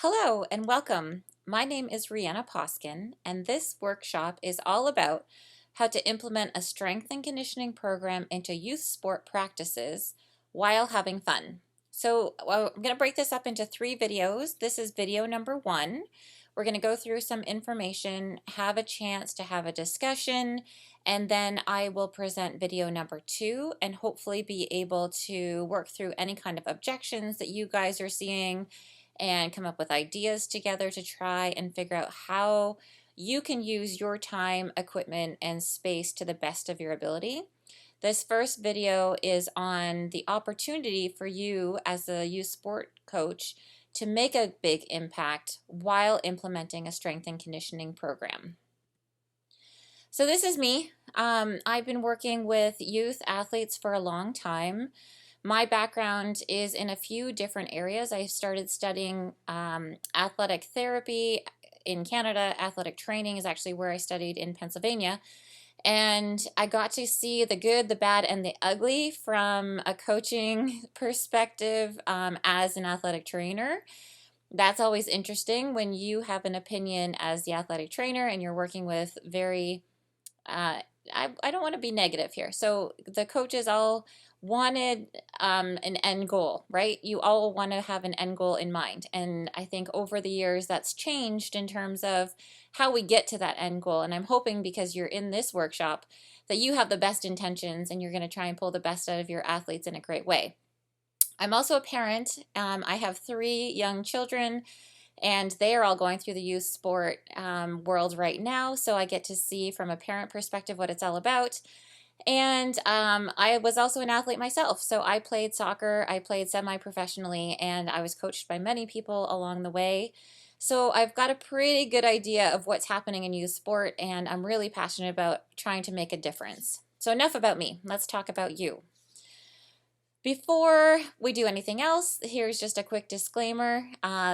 Hello and welcome. My name is Rihanna Poskin, and this workshop is all about how to implement a strength and conditioning program into youth sport practices while having fun. I'm going to break this up into 3 videos. This is video number 1. We're going to go through some information, have a chance to have a discussion, and then I will present video number 2 and hopefully be able to work through any kind of objections that you guys are seeing and come up with ideas together to try and figure out how you can use your time, equipment, and space to the best of your ability. This first video is on the opportunity for you as a youth sport coach to make a big impact while implementing a strength and conditioning program. So this is me. I've been working with youth athletes for a long time. My background is in a few different areas. I started studying athletic therapy in Canada. Athletic training is actually where I studied in Pennsylvania. And I got to see the good, the bad, and the ugly from a coaching perspective as an athletic trainer. That's always interesting when you have an opinion as the athletic trainer and you're working with very, I don't want to be negative here. So the coaches all wanted an end goal, right? You all want to have an end goal in mind. And I think over the years that's changed in terms of how we get to that end goal. And I'm hoping because you're in this workshop that you have the best intentions and you're going to try and pull the best out of your athletes in a great way. I'm also a parent. I have 3 young children and they are all going through the youth sport world right now. So I get to see from a parent perspective what it's all about. And I was also an athlete myself. So I played soccer, I played semi-professionally, and I was coached by many people along the way. So I've got a pretty good idea of what's happening in youth sport, and I'm really passionate about trying to make a difference. So enough about me. Let's talk about you. Before we do anything else, here's just a quick disclaimer.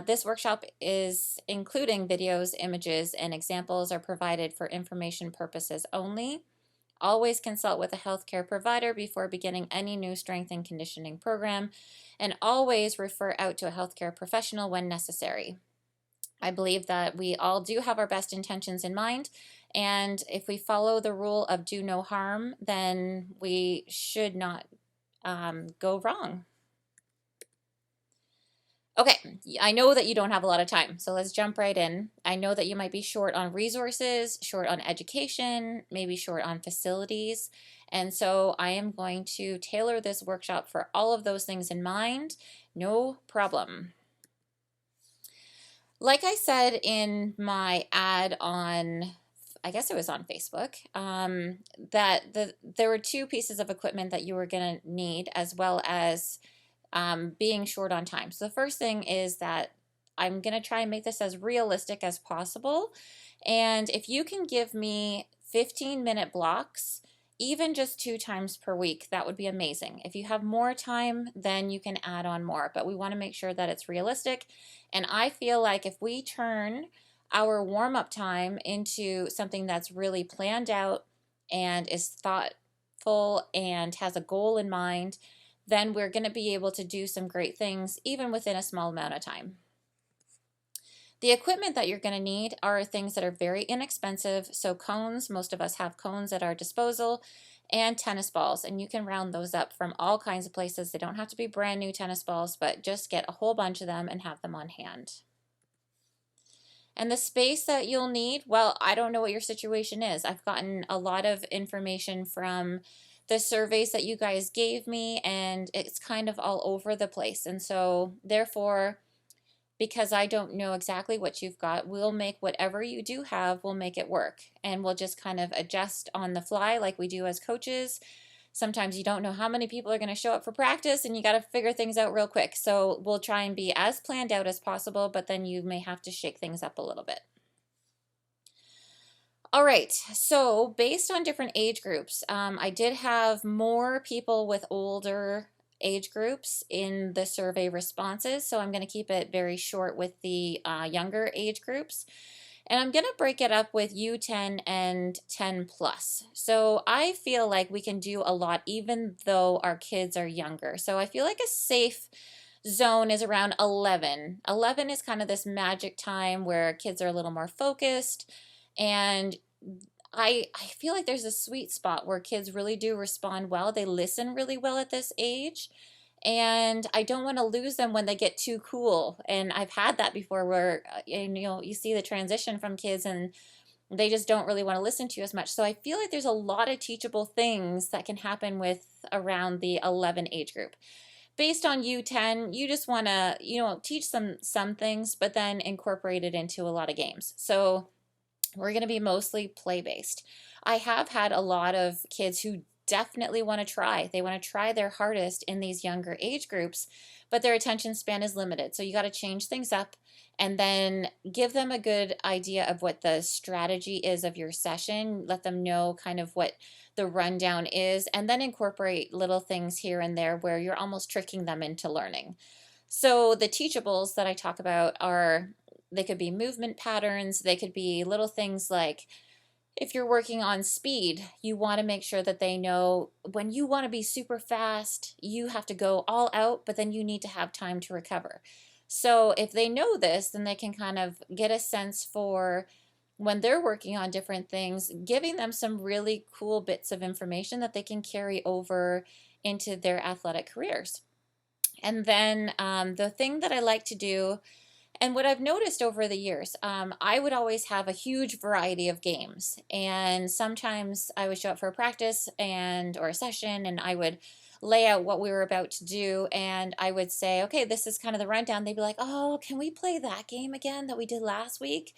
This workshop is including videos, images, and examples are provided for information purposes only. Always consult with a healthcare provider before beginning any new strength and conditioning program, and always refer out to a healthcare professional when necessary. I believe that we all do have our best intentions in mind, and if we follow the rule of do no harm, then we should not go wrong. Okay, I know that you don't have a lot of time, so let's jump right in. I know that you might be short on resources, short on education, maybe short on facilities, and so I am going to tailor this workshop for all of those things in mind. No problem. Like I said in my ad on, I guess it was on Facebook, there were 2 pieces of equipment that you were going to need as well as being short on time. So the first thing is that I'm going to try and make this as realistic as possible. And if you can give me 15-minute blocks, even just 2 times per week, that would be amazing. If you have more time, then you can add on more. But we want to make sure that it's realistic. And I feel like if we turn our warm-up time into something that's really planned out and is thoughtful and has a goal in mind, then we're going to be able to do some great things even within a small amount of time. The equipment that you're going to need are things that are very inexpensive. So cones, most of us have cones at our disposal, and tennis balls. And you can round those up from all kinds of places. They don't have to be brand new tennis balls, but just get a whole bunch of them and have them on hand. And the space that you'll need, well, I don't know what your situation is. I've gotten a lot of information from the surveys that you guys gave me, and it's kind of all over the place. And so therefore, because I don't know exactly what you've got, we'll make whatever you do have, we'll make it work. And we'll just kind of adjust on the fly like we do as coaches. Sometimes you don't know how many people are going to show up for practice and you got to figure things out real quick. So we'll try and be as planned out as possible, but then you may have to shake things up a little bit. All right, so based on different age groups, I did have more people with older age groups in the survey responses, so I'm going to keep it very short with the younger age groups. And I'm going to break it up with U10 and 10 plus. So I feel like we can do a lot even though our kids are younger. So I feel like a safe zone is around 11. 11 is kind of this magic time where kids are a little more focused, and I feel like there's a sweet spot where kids really do respond well. They listen really well at this age. And I don't want to lose them when they get too cool. And I've had that before where you see the transition from kids and they just don't really want to listen to you as much. So I feel like there's a lot of teachable things that can happen with around the 11 age group. Based on U10, you just want to, teach some things, but then incorporate it into a lot of games. So we're going to be mostly play based. I have had a lot of kids who definitely want to try. They want to try their hardest in these younger age groups, but their attention span is limited. So you got to change things up and then give them a good idea of what the strategy is of your session. Let them know kind of what the rundown is, and then incorporate little things here and there where you're almost tricking them into learning. So the teachables that I talk about they could be movement patterns. They could be little things like if you're working on speed, you want to make sure that they know when you want to be super fast, you have to go all out, but then you need to have time to recover. So if they know this, then they can kind of get a sense for when they're working on different things, giving them some really cool bits of information that they can carry over into their athletic careers. And then the thing that I like to do, and what I've noticed over the years, I would always have a huge variety of games. And sometimes I would show up for a practice or a session, and I would lay out what we were about to do. And I would say, okay, this is kind of the rundown. They'd be like, oh, can we play that game again that we did last week?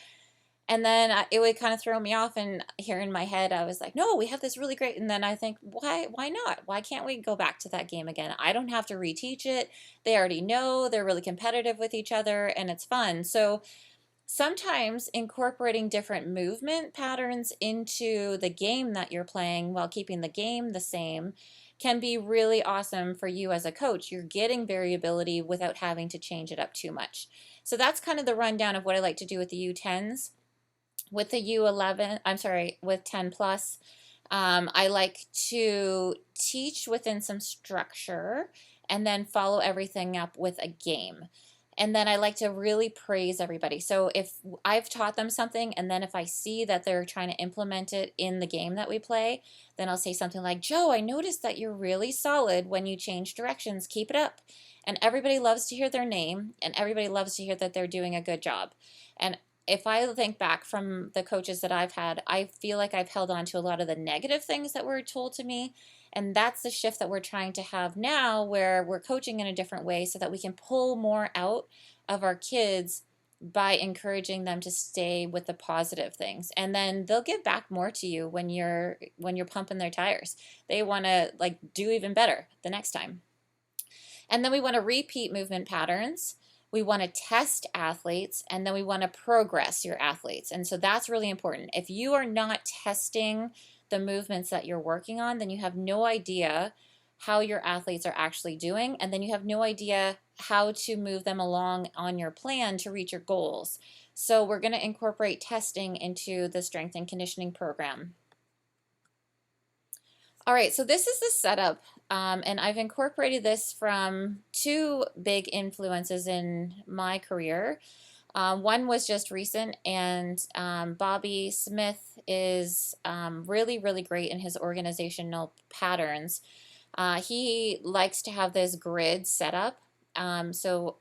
And then it would kind of throw me off, and here in my head I was like, no, we have this really great. And then I think, why not? Why can't we go back to that game again? I don't have to reteach it. They already know. They're really competitive with each other, and it's fun. So sometimes incorporating different movement patterns into the game that you're playing while keeping the game the same can be really awesome for you as a coach. You're getting variability without having to change it up too much. So that's kind of the rundown of what I like to do with the U10s. With the U11, I'm sorry, with 10 plus, I like to teach within some structure and then follow everything up with a game. And then I like to really praise everybody. So if I've taught them something, and then if I see that they're trying to implement it in the game that we play, then I'll say something like, Joe, I noticed that you're really solid when you change directions. Keep it up. And everybody loves to hear their name, and everybody loves to hear that they're doing a good job. And if I think back from the coaches that I've had, I feel like I've held on to a lot of the negative things that were told to me. And that's the shift that we're trying to have now, where we're coaching in a different way so that we can pull more out of our kids by encouraging them to stay with the positive things. And then they'll give back more to you when you're pumping their tires. They want to do even better the next time. And then we want to repeat movement patterns. We want to test athletes, and then we want to progress your athletes. And so that's really important. If you are not testing the movements that you're working on, then you have no idea how your athletes are actually doing, and then you have no idea how to move them along on your plan to reach your goals. So we're going to incorporate testing into the strength and conditioning program. All right, so this is the setup, and I've incorporated this from two big influences in my career. One was just recent, and Bobby Smith is really, really great in his organizational patterns. He likes to have this grid setup. So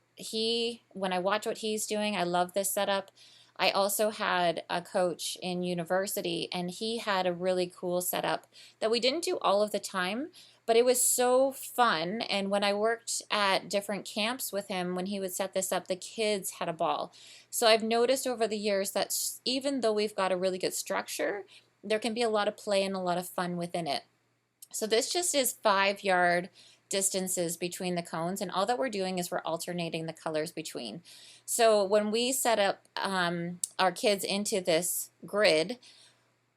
when I watch what he's doing, I love this setup. I also had a coach in university, and he had a really cool setup that we didn't do all of the time, but it was so fun. And when I worked at different camps with him, when he would set this up, the kids had a ball. So I've noticed over the years that even though we've got a really good structure, there can be a lot of play and a lot of fun within it. So this just is 5-yard distances between the cones, and all that we're doing is we're alternating the colors between. So when we set up our kids into this grid,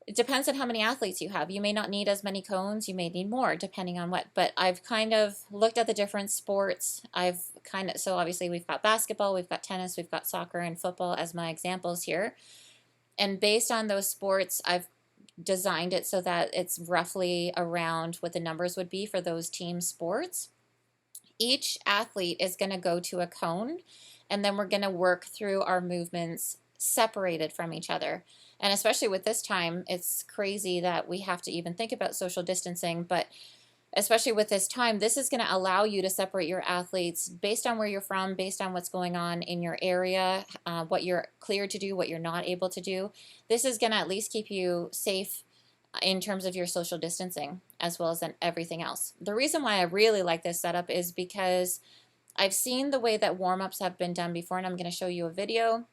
it depends on how many athletes you have. You may not need as many cones, you may need more depending on what, but I've kind of looked at the different sports. So obviously we've got basketball, we've got tennis, we've got soccer and football as my examples here. And based on those sports, I've designed it so that it's roughly around what the numbers would be for those team sports. Each athlete is going to go to a cone, and then we're going to work through our movements separated from each other. And especially with this time, it's crazy that we have to even think about social distancing, but especially with this time, this is going to allow you to separate your athletes based on where you're from, based on what's going on in your area, what you're cleared to do, what you're not able to do. This is going to at least keep you safe in terms of your social distancing, as well as in everything else. The reason why I really like this setup is because I've seen the way that warm-ups have been done before, and I'm going to show you a video,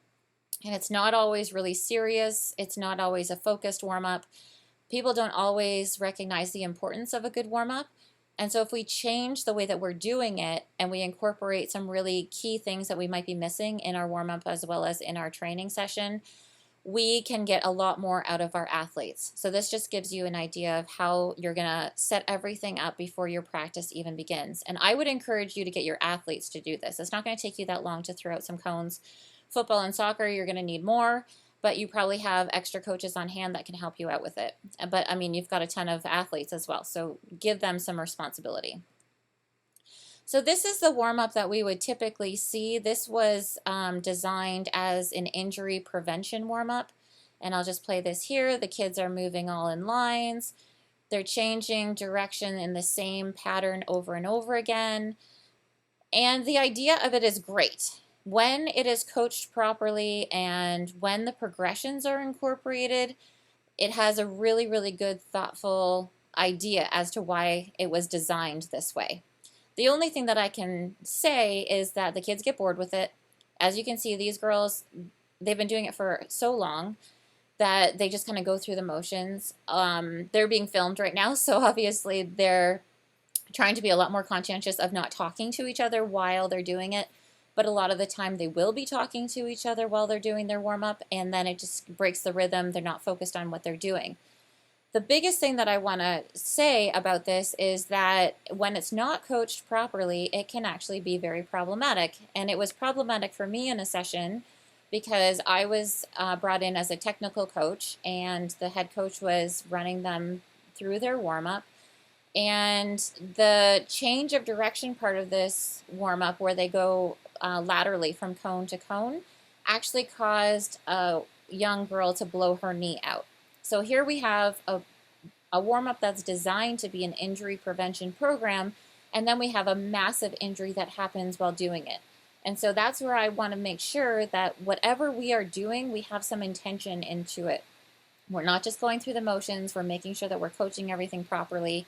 and it's not always really serious. It's not always a focused warm-up. People don't always recognize the importance of a good warm-up. And so if we change the way that we're doing it and we incorporate some really key things that we might be missing in our warm-up as well as in our training session, we can get a lot more out of our athletes. So this just gives you an idea of how you're going to set everything up before your practice even begins. And I would encourage you to get your athletes to do this. It's not going to take you that long to throw out some cones. Football and soccer, you're going to need more, but you probably have extra coaches on hand that can help you out with it. But I mean, you've got a ton of athletes as well, so give them some responsibility. So this is the warm-up that we would typically see. This was designed as an injury prevention warm-up. And I'll just play this here. The kids are moving all in lines. They're changing direction in the same pattern over and over again. And the idea of it is great. When it is coached properly and when the progressions are incorporated, it has a really, really good, thoughtful idea as to why it was designed this way. The only thing that I can say is that the kids get bored with it. As you can see, these girls, they've been doing it for so long that they just kind of go through the motions. They're being filmed right now, so obviously they're trying to be a lot more conscientious of not talking to each other while they're doing it. But a lot of the time they will be talking to each other while they're doing their warm-up, and then it just breaks the rhythm. They're not focused on what they're doing. The biggest thing that I want to say about this is that when it's not coached properly, it can actually be very problematic. And it was problematic for me in a session because I was brought in as a technical coach, and the head coach was running them through their warm-up. And the change of direction part of this warm-up, where they go laterally from cone to cone, actually caused a young girl to blow her knee out. So here we have a warm-up that's designed to be an injury prevention program, and then we have a massive injury that happens while doing it. And so that's where I want to make sure that whatever we are doing, we have some intention into it. We're not just going through the motions, we're making sure that we're coaching everything properly.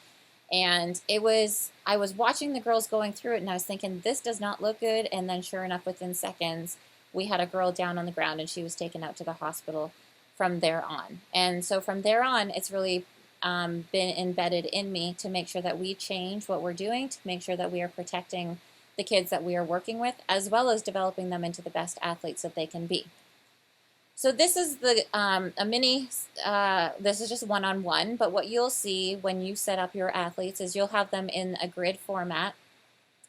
And I was watching the girls going through it, and I was thinking, this does not look good. And then sure enough, within seconds, we had a girl down on the ground, and she was taken out to the hospital from there on. And so from there on, it's really been embedded in me to make sure that we change what we're doing, to make sure that we are protecting the kids that we are working with, as well as developing them into the best athletes that they can be. So this is the a mini, this is just one-on-one, but what you'll see when you set up your athletes is you'll have them in a grid format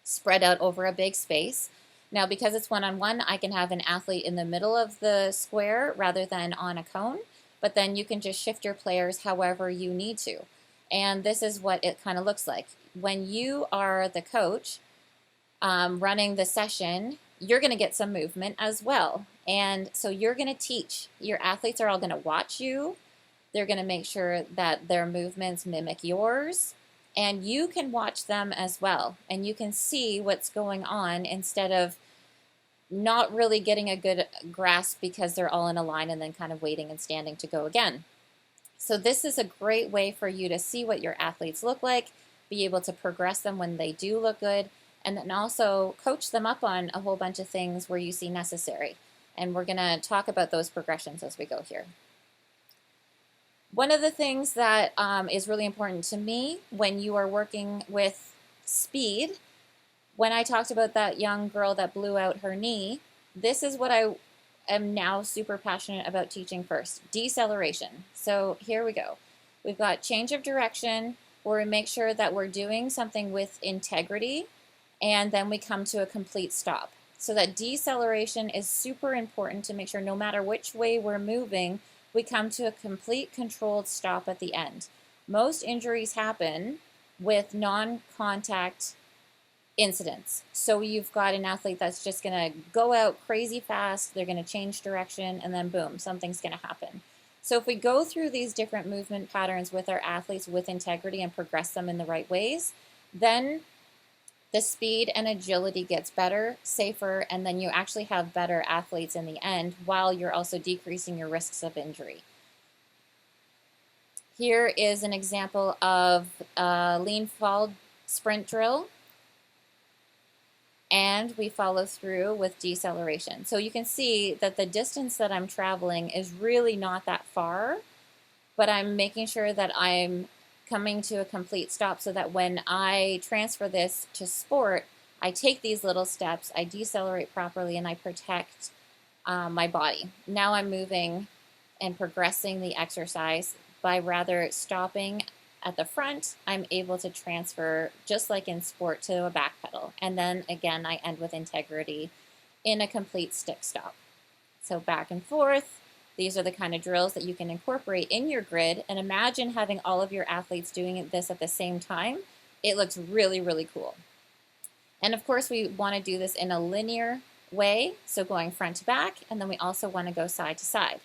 spread out over a big space. Now, because it's one-on-one, I can have an athlete in the middle of the square rather than on a cone, but then you can just shift your players however you need to. And this is what it kind of looks like. When you are the coach running the session, you're going to get some movement as well. And so you're going to teach. Your athletes are all going to watch you. They're going to make sure that their movements mimic yours. And you can watch them as well. And you can see what's going on instead of not really getting a good grasp because they're all in a line and then kind of waiting and standing to go again. So this is a great way for you to see what your athletes look like, be able to progress them when they do look good, and then also coach them up on a whole bunch of things where you see necessary. And we're going to talk about those progressions as we go here. One of the things that is really important to me when you are working with speed, when I talked about that young girl that blew out her knee, this is what I am now super passionate about teaching first, deceleration. So here we go. We've got change of direction, where we make sure that we're doing something with integrity, and then we come to a complete stop. So that deceleration is super important to make sure no matter which way we're moving, we come to a complete controlled stop at the end. Most injuries happen with non-contact incidents. So you've got an athlete that's just going to go out crazy fast, they're going to change direction, and then boom, something's going to happen. So if we go through these different movement patterns with our athletes with integrity and progress them in the right ways, then the speed and agility gets better, safer, and then you actually have better athletes in the end while you're also decreasing your risks of injury. Here is an example of a lean fall sprint drill, and we follow through with deceleration. So you can see that the distance that I'm traveling is really not that far, but I'm making sure that I'm coming to a complete stop so that when I transfer this to sport, I take these little steps, I decelerate properly, and I protect my body. Now I'm moving and progressing the exercise by rather stopping at the front. I'm able to transfer, just like in sport, to a back pedal. And then again, I end with integrity in a complete stick stop. So back and forth. These are the kind of drills that you can incorporate in your grid, and imagine having all of your athletes doing this at the same time. It looks really, really cool. And of course, we want to do this in a linear way, so going front to back, and then we also want to go side to side.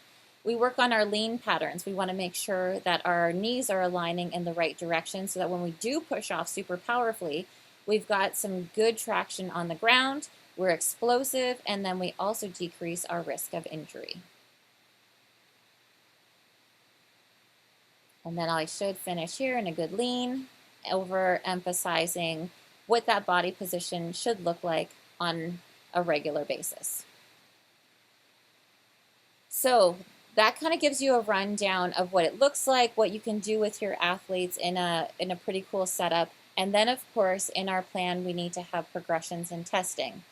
We work on our lean patterns. We want to make sure that our knees are aligning in the right direction so that when we do push off super powerfully, we've got some good traction on the ground, we're explosive, and then we also decrease our risk of injury. And then I should finish here in a good lean, overemphasizing what that body position should look like on a regular basis. So that kind of gives you a rundown of what it looks like, what you can do with your athletes in a pretty cool setup. And then, of course, in our plan, we need to have progressions and testing.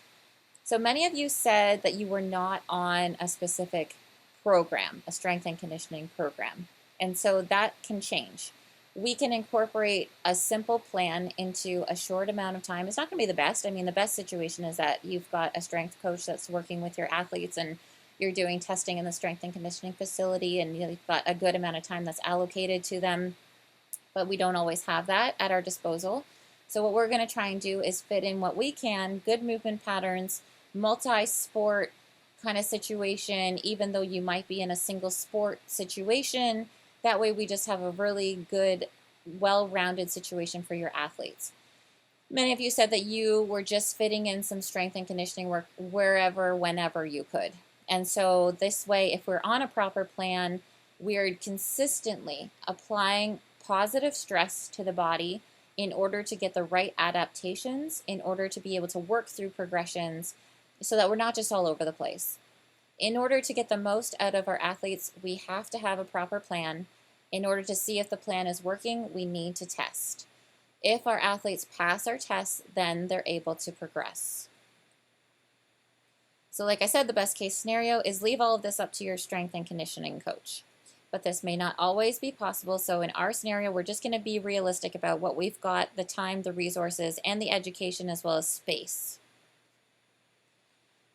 So many of you said that you were not on a specific program, a strength and conditioning program. And so that can change. We can incorporate a simple plan into a short amount of time. It's not going to be the best. I mean, the best situation is that you've got a strength coach that's working with your athletes and you're doing testing in the strength and conditioning facility, and you've got a good amount of time that's allocated to them. But we don't always have that at our disposal. So what we're going to try and do is fit in what we can, good movement patterns, multi-sport kind of situation, even though you might be in a single sport situation. That way we just have a really good, well-rounded situation for your athletes. Many of you said that you were just fitting in some strength and conditioning work wherever, whenever you could. And so this way, if we're on a proper plan, we're consistently applying positive stress to the body in order to get the right adaptations, in order to be able to work through progressions so that we're not just all over the place. In order to get the most out of our athletes, we have to have a proper plan. In order to see if the plan is working, we need to test. If our athletes pass our tests, then they're able to progress. So like I said, the best case scenario is leave all of this up to your strength and conditioning coach. But this may not always be possible. So in our scenario, we're just going to be realistic about what we've got, the time, the resources, and the education, as well as space.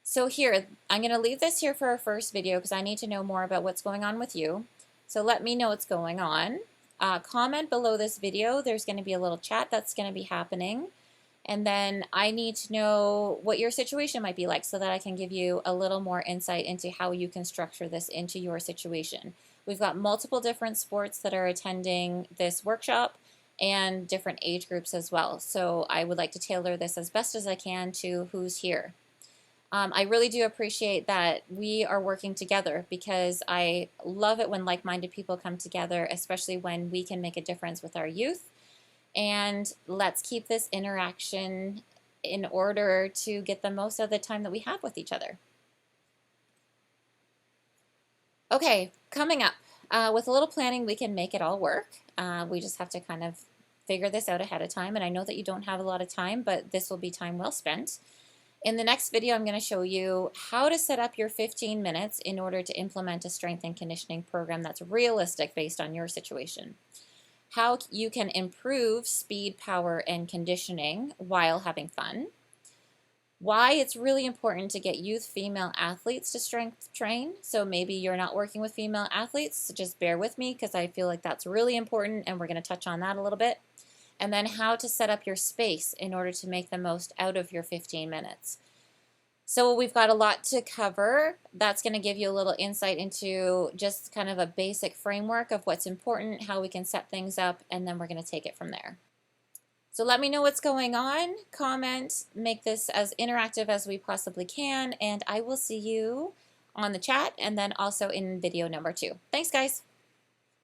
So here, I'm going to leave this here for our first video because I need to know more about what's going on with you. So let me know what's going on. Comment below this video. There's going to be a little chat that's going to be happening. And then I need to know what your situation might be like so that I can give you a little more insight into how you can structure this into your situation. We've got multiple different sports that are attending this workshop and different age groups as well. So I would like to tailor this as best as I can to who's here. I really do appreciate that we are working together because I love it when like-minded people come together, especially when we can make a difference with our youth. And let's keep this interaction in order to get the most of the time that we have with each other. Okay, coming up. With a little planning, we can make it all work. We just have to kind of figure this out ahead of time. And I know that you don't have a lot of time, but this will be time well spent. In the next video, I'm going to show you how to set up your 15 minutes in order to implement a strength and conditioning program that's realistic based on your situation. How you can improve speed, power, and conditioning while having fun. Why it's really important to get youth female athletes to strength train. So maybe you're not working with female athletes, so just bear with me because I feel like that's really important and we're going to touch on that a little bit. and then how to set up your space in order to make the most out of your 15 minutes. So we've got a lot to cover. That's going to give you a little insight into just kind of a basic framework of what's important, how we can set things up, and then we're going to take it from there. So let me know what's going on, comment, make this as interactive as we possibly can, and I will see you on the chat and then also in video number 2. Thanks, guys.